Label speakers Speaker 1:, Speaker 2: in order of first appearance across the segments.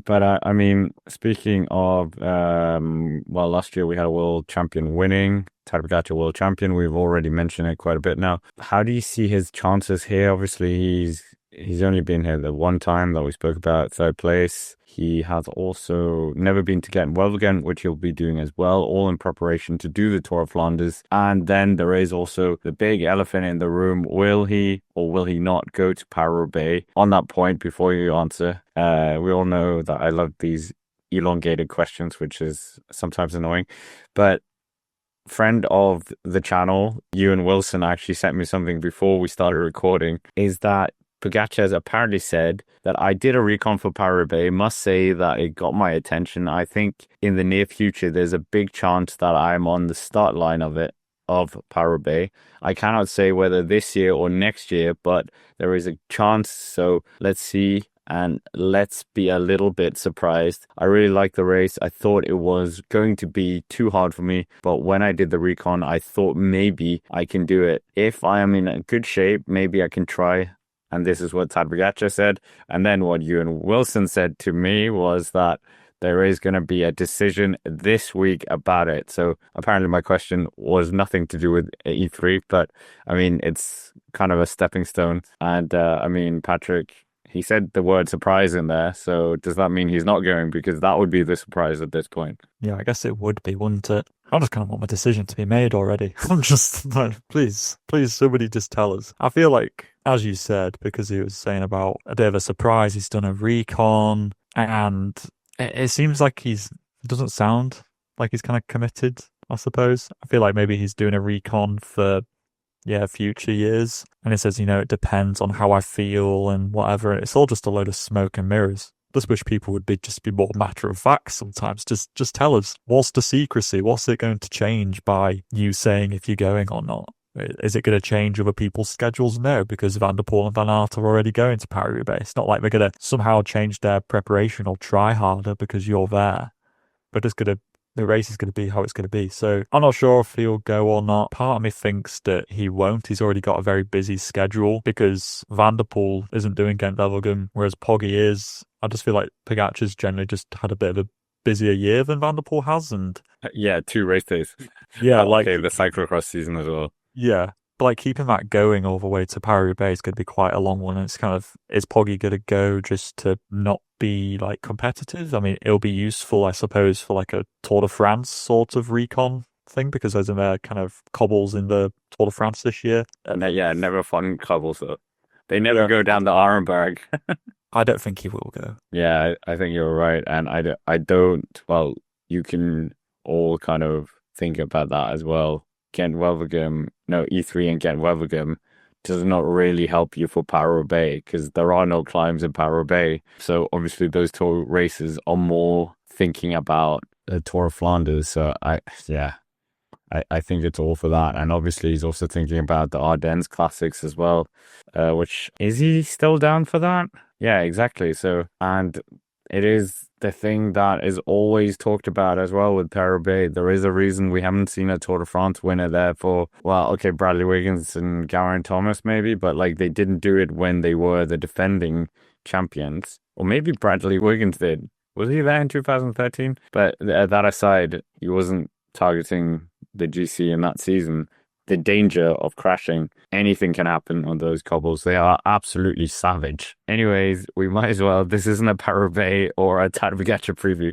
Speaker 1: But I mean, speaking of, well, last year we had a world champion winning, Tadej Pogacar world champion. We've already mentioned it quite a bit now. How do you see his chances here? Obviously, he's only been here the one time that we spoke about, third place. He has also never been to Gent-Wevelgem, which he'll be doing as well, all in preparation to do the Tour of Flanders. And then there is also the big elephant in the room. Will he or will he not go to Paris-Roubaix? On that point, before you answer, we all know that I love these elongated questions, which is sometimes annoying. But friend of the channel, Ewan Wilson, actually sent me something before we started recording, is that Pogacar has apparently said that I did a recon for Paris-Roubaix. Must say that it got my attention. I think in the near future, there's a big chance that I'm on the start line of Paris-Roubaix. I cannot say whether this year or next year, but there is a chance. So let's see. And let's be a little bit surprised. I really like the race. I thought it was going to be too hard for me, but when I did the recon, I thought maybe I can do it. If I am in a good shape, maybe I can try. And this is what Tadej Pogacar said. And then what Ewan Wilson said to me was that there is going to be a decision this week about it. So apparently my question was nothing to do with E3, but I mean, it's kind of a stepping stone. And I mean, Patrick, he said the word surprise in there. So does that mean he's not going? Because that would be the surprise at this point.
Speaker 2: Yeah, I guess it would be, wouldn't it? I just kind of want my decision to be made already. I'm just like, please, somebody just tell us. I feel like, as you said, because he was saying about a bit of a surprise, he's done a recon, and it seems like it doesn't sound like he's kind of committed, I suppose. I feel like maybe he's doing a recon for, future years. And it says, it depends on how I feel and whatever. It's all just a load of smoke and mirrors. Just wish people would just be more matter of fact sometimes. Just tell us, what's the secrecy? What's it going to change by you saying if you're going or not? Is it going to change other people's schedules? No, because Van der Poel and Van Aert are already going to Paris-Roubaix. It's not like they're going to somehow change their preparation or try harder because you're there. But the race is going to be how it's going to be. So I'm not sure if he'll go or not. Part of me thinks that he won't. He's already got a very busy schedule because Van der Poel isn't doing Gent-Wevelgem, whereas Poggy is. I just feel like Pogacar's generally just had a bit of a busier year than Van der Poel has. And
Speaker 1: yeah, 2 race days.
Speaker 2: Yeah,
Speaker 1: okay, the cyclocross season as well.
Speaker 2: Yeah. But like keeping that going all the way to Paris-Roubaix is going to be quite a long one. And it's kind of, is Poggy going to go just to not be like competitive? I mean, it'll be useful, I suppose, for like a Tour de France sort of recon thing because there's kind of cobbles in the Tour de France this year.
Speaker 1: And never fun cobbles though. They never go down the Arenberg.
Speaker 2: I don't think he will go.
Speaker 1: Yeah, I think you're right. And I don't, well, you can all kind of think about that as well. Gent-Wevelgem, E3 and Gent-Wevelgem does not really help you for Paris-Roubaix because there are no climbs in Paris-Roubaix. So obviously those tour races are more thinking about the Tour of Flanders. So I think it's all for that. And obviously he's also thinking about the Ardennes Classics as well, which, is he still down for that? Yeah, exactly. So, and it is the thing that is always talked about as well with Paris-Roubaix. There is a reason we haven't seen a Tour de France winner there for, well, okay, Bradley Wiggins and Geraint Thomas maybe, but like they didn't do it when they were the defending champions. Or maybe Bradley Wiggins did. Was he there in 2013? But that aside, he wasn't targeting the GC in that season. The danger of crashing, anything can happen on those cobbles. They are absolutely savage. Anyways, we might as well, this isn't a Paris-Roubaix or a Tadej Pogacar preview.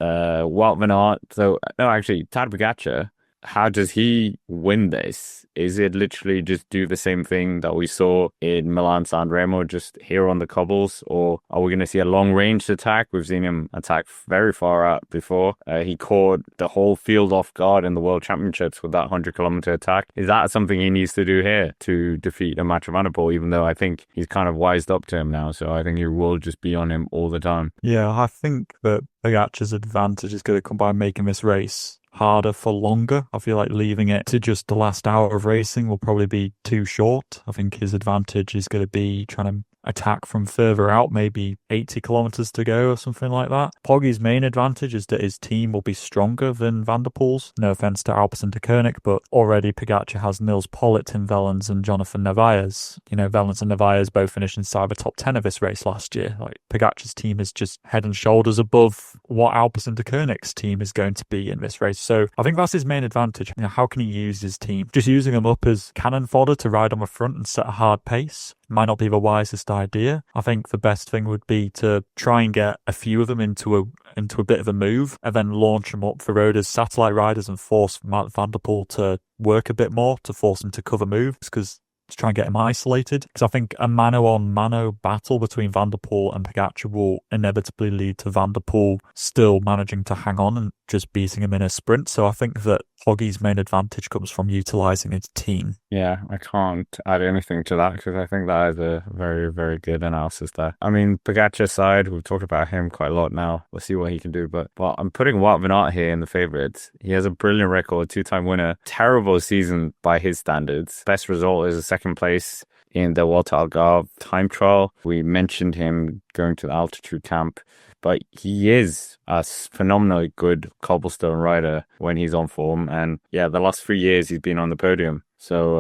Speaker 1: Wout van Aert. So, no, actually, Tadej Pogacar, how does he win this? Is it literally just do the same thing that we saw in Milan-San Remo, just here on the cobbles? Or are we going to see a long-range attack? We've seen him attack very far out before. He caught the whole field off guard in the World Championships with that 100-kilometer attack. Is that something he needs to do here to defeat a Mathieu van der Poel, even though I think he's kind of wised up to him now? So I think he will just be on him all the time.
Speaker 2: Yeah, I think that Pogacar's advantage is going to come by making this race harder for longer. I feel like leaving it to just the last hour of racing will probably be too short. I think his advantage is going to be trying to attack from further out, maybe 80 kilometers to go or something like that. Poggy's main advantage is that his team will be stronger than Van der Poel's. No offense to Alpes and de Koenig, but already Pogacar has Nils Pollitt, Tim Wellens, and Jonathan Narvaez. You know, Wellens and Narvaez both finished inside the top 10 of this race last year. Like, Pogacar's team is just head and shoulders above what Alpes and de Koenig's team is going to be in this race. So I think that's his main advantage. You know, how can he use his team? Just using them up as cannon fodder to ride on the front and set a hard pace might not be the wisest idea. I think the best thing would be to try and get a few of them into a bit of a move and then launch them up the road as satellite riders and force Van der Poel to work a bit more, to force him to cover moves, because to try and get him isolated. Because I think a mano-on-mano battle between Van der Poel and Pogacar will inevitably lead to Van der Poel still managing to hang on and just beating him in a sprint. So I think that Poggy's main advantage comes from utilising his team.
Speaker 1: Yeah, I can't add anything to that because I think that is a very, very good analysis there. I mean, Pogacar's side, we've talked about him quite a lot now. We'll see what he can do. But I'm putting Wout van Aert here in the favourites. He has a brilliant record, two-time winner. Terrible season by his standards. Best result is a second place in the Volta Algarve time trial. We mentioned him going to the altitude camp, but he is a phenomenally good cobblestone rider when he's on form. And yeah, the last 3 years he's been on the podium. So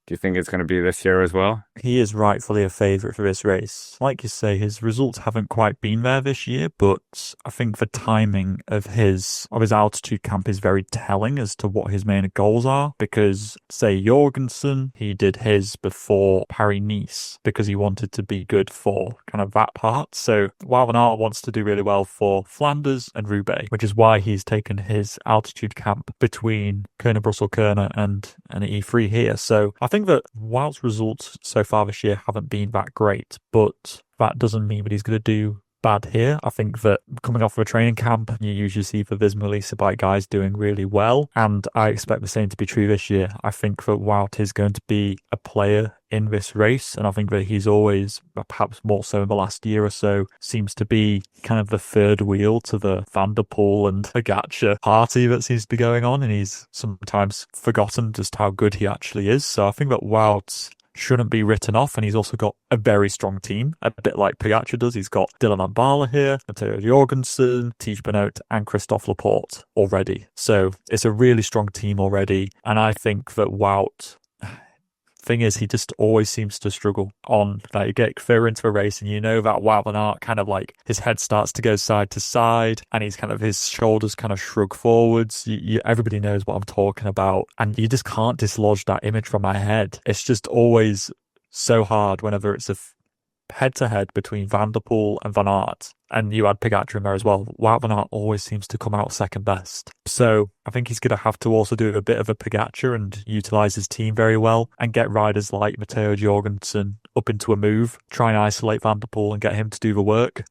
Speaker 1: do you think it's going to be this year as well?
Speaker 2: He is rightfully a favourite for this race. Like you say, his results haven't quite been there this year, but I think the timing of his altitude camp is very telling as to what his main goals are. Because, say, Jorgensen, he did his before Paris-Nice because he wanted to be good for kind of that part. So Wout van Aert wants to do really well for Flanders and Roubaix, which is why he's taken his altitude camp between Kuurne-Brussel-Kuurne and E3 here. So I think that Wout's results so far this year haven't been that great, but that doesn't mean that he's going to do bad here. I think that coming off of a training camp, you usually see the Visma bike guys doing really well, and I expect the same to be true this year. I think that Wout is going to be a player in this race, and I think that he's always, perhaps more so in the last year or so, seems to be kind of the third wheel to the Van der Poel and Pogacar party that seems to be going on, and he's sometimes forgotten just how good he actually is. So I think that Wout shouldn't be written off, and he's also got a very strong team, a bit like Pogacar does. He's got Dylan Ambala here, Matteo Jorgensen, Tiege Benoot, and Christophe Laporte already. So it's a really strong team already, and I think that Wout, thing is, he just always seems to struggle on, like, you get further into a race and you know that Wout van Aert kind of like his head starts to go side to side and he's kind of, his shoulders kind of shrug forwards. Everybody knows what I'm talking about, and you just can't dislodge that image from my head. It's just always so hard whenever it's a head-to-head between Van der Poel and Van Aert, and you add Pogacar in there as well. Wout van Aert always seems to come out second best. So I think he's going to have to also do a bit of a Pogacar and utilise his team very well and get riders like Matteo Jorgensen up into a move, try and isolate Van der Poel and get him to do the work.